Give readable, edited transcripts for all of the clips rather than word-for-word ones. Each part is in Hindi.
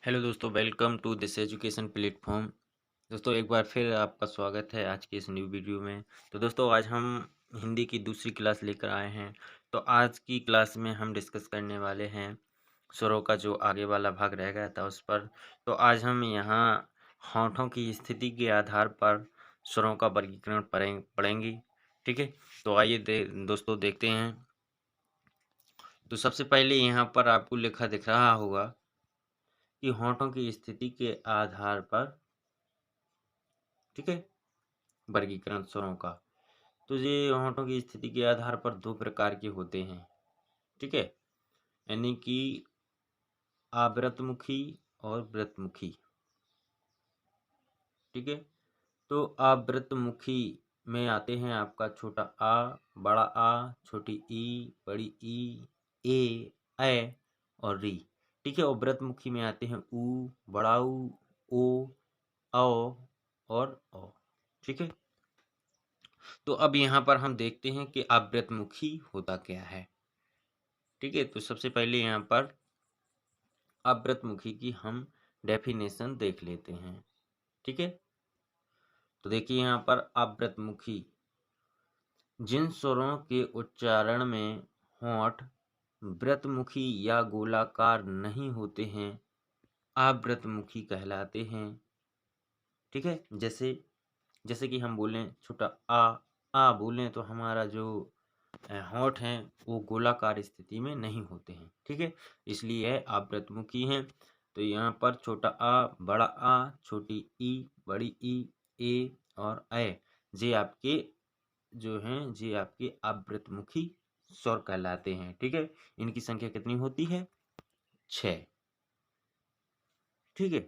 हेलो दोस्तों, welcome to this education platform. दोस्तों एक बार फिर आपका स्वागत है आज की इस न्यू वीडियो में। तो दोस्तों आज हम हिंदी की दूसरी क्लास लेकर आए हैं। तो आज की क्लास में हम डिस्कस करने वाले हैं स्वरों का जो आगे वाला भाग रह गया था उस पर। तो आज हम यहाँ होंठों की स्थिति के आधार पर स्वरों का वर्गीकरण पढ़ेंगे। ठीक है, तो आइए दोस्तों देखते हैं। तो सबसे पहले यहाँ पर आपको लिखा दिख रहा होगा कि होंठों की स्थिति के आधार पर, ठीक है, वर्गीकरण स्वरों का। तो ये होंठों की स्थिति के आधार पर दो प्रकार के होते हैं, ठीक है, यानी कि आवृतमुखी और वृत्तमुखी। ठीक है, तो आवृतमुखी में आते हैं आपका छोटा आ, बड़ा आ, छोटी ई, बड़ी ई, ए और री। ठीक है, और वृत्तमुखी में आते हैं ऊ, बड़ा ऊ, ओ, औ और औ। ठीक है, तो अब यहाँ पर हम देखते हैं कि आवृतमुखी होता क्या है। ठीक है, तो सबसे पहले यहाँ पर आवृतमुखी की हम डेफिनेशन देख लेते हैं। ठीक है, तो देखिए यहाँ पर आवृतमुखी जिन स्वरों के उच्चारण में होंठ वृत्तमुखी या गोलाकार नहीं होते हैं आवृतमुखी कहलाते हैं। ठीक है, जैसे जैसे कि हम बोलें छोटा आ बोलें तो हमारा जो होंठ हैं वो गोलाकार स्थिति में नहीं होते हैं। ठीक है, इसलिए यह आवृतमुखी हैं। तो यहाँ पर छोटा आ, बड़ा आ, छोटी ई, बड़ी ई, ए और ए, ये आपके जो हैं ये आपके आवृतमुखी स्वर कहलाते हैं। ठीक है, इनकी संख्या कितनी होती है? 6। ठीक है,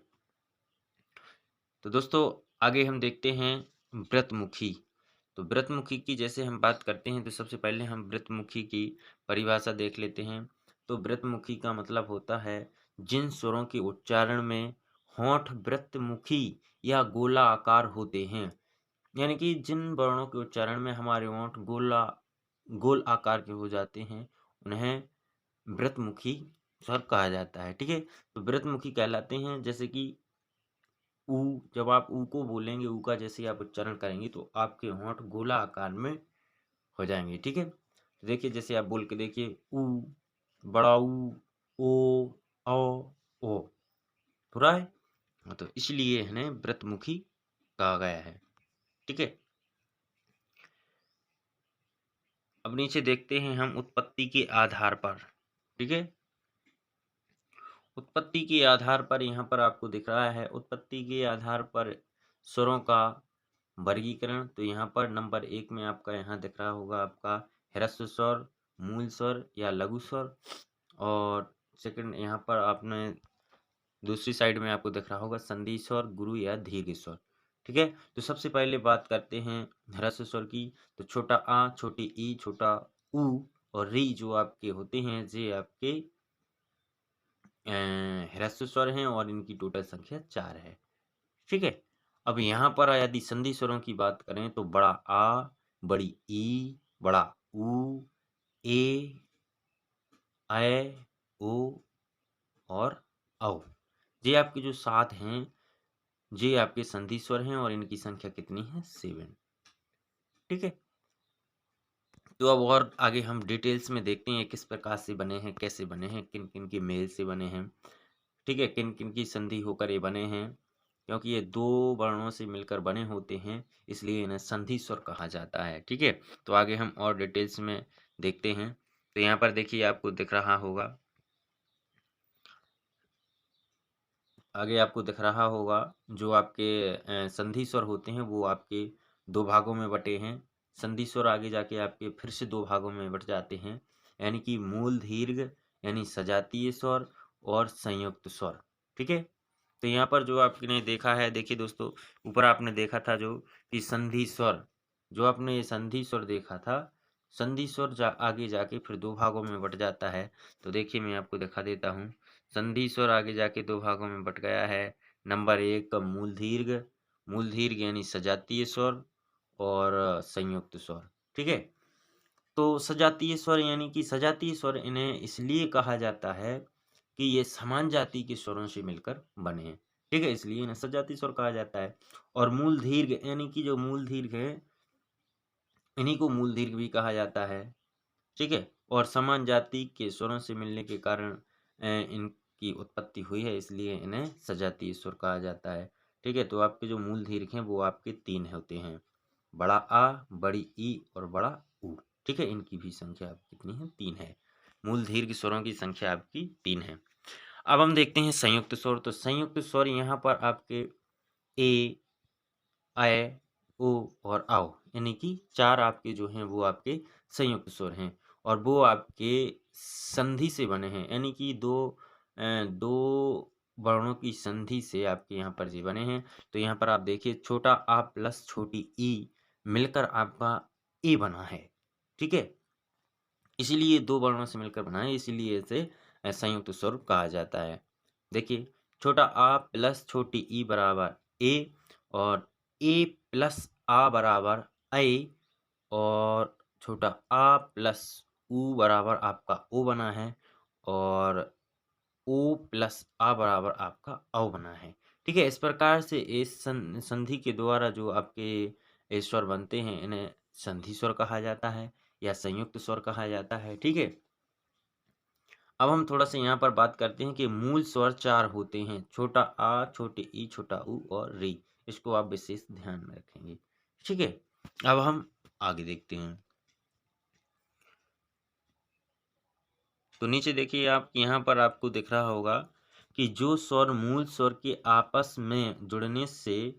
तो दोस्तों आगे हम देखते हैं व्रतमुखी। तो व्रतमुखी की जैसे हम बात करते हैं तो सबसे पहले हम व्रतमुखी की परिभाषा देख लेते हैं। तो व्रतमुखी का मतलब होता है जिन स्वरों के उच्चारण में होंठ व्रतमुखी या गोला आकार होते हैं, यानी कि जिन वर्णों के उच्चारण में हमारे होंठ गोल आकार के हो जाते हैं उन्हें व्रतमुखी स्वर कहा जाता है। ठीक है, तो व्रतमुखी कहलाते हैं। जैसे कि ऊ, जब आप ऊ को बोलेंगे, ऊ का जैसे आप उच्चारण करेंगे तो आपके होंठ गोला आकार में हो जाएंगे। ठीक है, तो देखिए जैसे आप बोल के देखिए ऊ, बड़ा ऊ, ओ, ओ पूरा है। हाँ, तो इसलिए इन्हें व्रतमुखी कहा गया है। ठीक है, अब नीचे देखते हैं हम उत्पत्ति के आधार पर। ठीक है, उत्पत्ति के आधार पर यहाँ पर आपको दिख रहा है उत्पत्ति के आधार पर स्वरों का वर्गीकरण। तो यहाँ पर नंबर 1 में आपका यहाँ दिख रहा होगा आपका ह्रस्व स्वर, मूल स्वर या लघु स्वर। और सेकंड यहाँ पर आपने दूसरी साइड में आपको दिख रहा होगा संधि स्वर, गुरु या दीर्घ स्वर। ठीक है, तो सबसे पहले बात करते हैं ह्रस्व स्वर की। तो छोटा आ, छोटी ई, छोटा ऊ और री जो आपके होते हैं ये आपके ह्रस्व स्वर हैं और इनकी टोटल संख्या 4 है। ठीक है, अब यहाँ पर यदि संधि स्वरों की बात करें तो बड़ा आ, बड़ी ई, बड़ा ऊ, ए, ओ और औ, ये आपके जो 7 हैं ये आपके संधि स्वर हैं और इनकी संख्या कितनी है? 7। ठीक है, तो अब और आगे हम डिटेल्स में देखते हैं किस प्रकार से बने हैं, कैसे बने हैं, किन किन के मेल से बने हैं। ठीक है, किन किन की संधि होकर ये बने हैं, क्योंकि ये 2 वर्णों से मिलकर बने होते हैं इसलिए इन्हें संधि स्वर कहा जाता है। ठीक है, तो आगे हम और डिटेल्स में देखते हैं। तो यहाँ पर देखिए आपको दिख रहा होगा, आगे आपको दिख रहा होगा जो आपके संधि स्वर होते हैं वो आपके 2 भागों में बटे हैं। संधि स्वर आगे जाके आपके फिर से 2 भागों में बट जाते हैं, यानी कि मूल दीर्घ यानी सजातीय स्वर और संयुक्त स्वर। ठीक है, तो यहाँ पर जो आपने देखा है, देखिए दोस्तों ऊपर आपने देखा था जो कि संधि स्वर, जो आपने ये संधि स्वर देखा था, संधि स्वर आगे जाके फिर 2 भागों में बट जाता है। तो देखिए मैं आपको दिखा देता हूँ, संधि स्वर आगे जाके 2 भागों में बट गया है। नंबर 1 का मूल दीर्घ यानी सजातीय स्वर और संयुक्त स्वर। ठीक है, तो सजातीय स्वर यानी कि सजातीय स्वर इन्हें इसलिए कहा जाता है कि ये समान जाति के स्वरों से मिलकर बने हैं, ठीक है, इसलिए इन्हें सजातीय स्वर कहा जाता है। और मूल दीर्घ यानी कि जो मूल दीर्घ है, इन्हीं को मूल दीर्घ भी कहा जाता है, ठीक है। और समान जाति के स्वरों से मिलने के कारण इनकी उत्पत्ति हुई है, इसलिए इन्हें सजातीय स्वर कहा जाता है, ठीक है। तो आपके जो मूल दीर्घ हैं वो आपके 3 होते हैं, बड़ा आ, बड़ी ई और बड़ा ऊ, ठीक है। इनकी भी संख्या आपकी कितनी है? 3 है। मूल दीर्घ स्वरों की संख्या आपकी 3 है। अब हम देखते हैं संयुक्त स्वर। तो संयुक्त स्वर यहाँ पर आपके ए, ऐ, ओ और औ, यानी कि 4 आपके जो हैं वो आपके संयुक्त स्वर हैं, और वो आपके संधि से बने हैं, यानी कि दो वर्णों की संधि से आपके यहाँ पर ये बने हैं। तो यहाँ पर आप देखिए, छोटा आ प्लस छोटी ई मिलकर आपका ए बना है, ठीक है। इसीलिए 2 वर्णों से मिलकर बना है, इसीलिए इसे संयुक्त स्वर कहा जाता है। देखिए, छोटा आ प्लस छोटी ई बराबर ए, और ए प्लस आ बराबर ऐ, और छोटा आ प्लस ऊ बराबर आपका ओ बना है, और ओ प्लस आ बराबर आपका औ बना है, ठीक है। इस प्रकार से इस संधि के द्वारा जो आपके स्वर बनते हैं, इन्हें संधि स्वर कहा जाता है या संयुक्त स्वर कहा जाता है, ठीक है। अब हम थोड़ा सा यहाँ पर बात करते हैं कि मूल स्वर 4 होते हैं, छोटा आ, छोटे ई, छोटा ऊ और री। इसको आप विशेष ध्यान में रखेंगे, ठीक है। अब हम आगे देखते हैं। तो नीचे देखिए, आप यहाँ पर आपको दिख रहा होगा कि जो स्वर मूल स्वर के आपस में जुड़ने से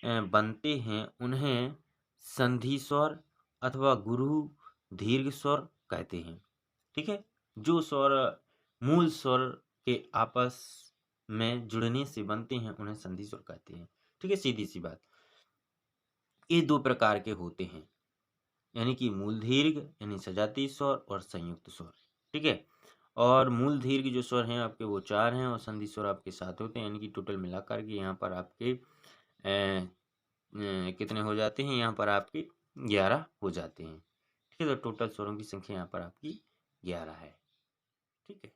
बनते हैं, उन्हें संधि स्वर अथवा गुरु दीर्घ स्वर कहते हैं, ठीक है। जो स्वर मूल स्वर के आपस में जुड़ने से बनते हैं, उन्हें संधि स्वर कहते हैं, ठीक है। सीधी सी बात, ये 2 प्रकार के होते हैं, यानी कि मूल दीर्घ यानी सजातीय स्वर और संयुक्त स्वर, ठीक है। और मूल दीर्घ जो स्वर हैं आपके वो 4 हैं, और संधि स्वर आपके 7 होते हैं, यानी कि टोटल मिलाकर के यहाँ पर आपके कितने हो जाते हैं? यहाँ पर आपके 11 हो जाते हैं, ठीक है। तो टोटल स्वरों की संख्या यहाँ पर आपकी 11 है, ठीक है।